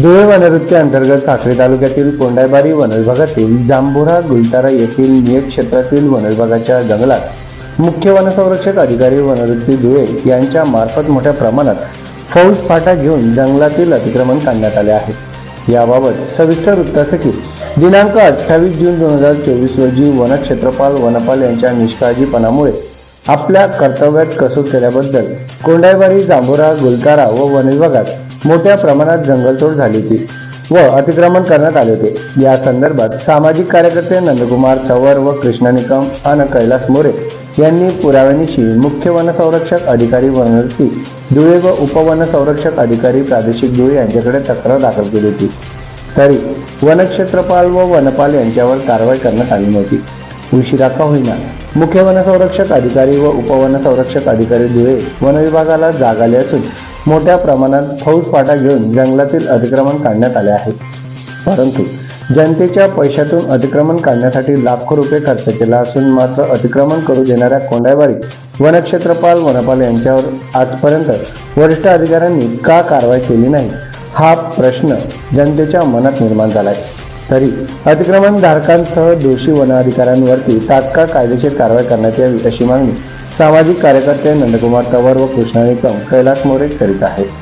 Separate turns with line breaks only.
धुळे वनहद्दीच्या अंतर्गत साक्री तालुक्यातील कोंडाईबारी वनविभागातील जांभोरा गुलतारा येथील नियत क्षेत्रातील वनविभागाच्या जंगलात मुख्य वनसंरक्षक अधिकारी वनहद्दी धुळे यांच्या मार्फत मोठ्या प्रमाणात फौज फाटा घेऊन जंगलातील अतिक्रमण करण्यात आले आहे। याबाबत सविस्तर वृत्त असे की दिनांक 28 जून 2024 रोजी वनक्षेत्रपाल वनपाल यांच्या निष्काळजीपणामुळे आपल्या कर्तव्यात कसूर केल्याबद्दल कोंडाईबारी जांभोरा गुलतारा व वनविभागात मोठ्या प्रमाणात जंगलतोड झाली होती व अतिक्रमण करण्यात आले होते। या संदर्भात सामाजिक कार्यकर्ते नंदकुमार तंवर व कृष्णा निकम आणि कैलास मोरे यांनी पुराव्यानिशी मुख्य वनसंरक्षक अधिकारी वनहद्दी धुळे व उपवनसंरक्षक अधिकारी प्रादेशिक धुळे यांच्याकडे तक्रार दाखल केली होती, तरी वनक्षेत्रपाल व वनपाल यांच्यावर कारवाई करण्यात आली नव्हती। उशिरा का होईना मुख्य वनसंरक्षक अधिकारी व उपवनसंरक्षक अधिकारी धुळे वनविभागाला जाग आले असून मोठ्या प्रमाणात फौज फाटा घेऊन जंगलातील अतिक्रमण काढण्यात आले आहे। परंतु जनतेच्या पैशातून अतिक्रमण काढण्यासाठी लाखो रुपये खर्च केला असून मात्र अतिक्रमण करू देणाऱ्या कोंडाईबारी वनक्षेत्रपाल वनपाल यांच्यावर आजपर्यंत वरिष्ठ अधिकाऱ्यांनी का कारवाई केली नाही, हा प्रश्न जनतेच्या मनात निर्माण झाला आहे। तरी अतिक्रमण धारकांसह दोषी वन अधिकाऱ्यांवरती तात्काळ कायदेशीर कारवाई करण्यात यावी अशी मागणी सामाजिक कार्यकर्ते नंदकुमार तंवर व कृष्णा निकम कैलास मोरे करीत आहेत।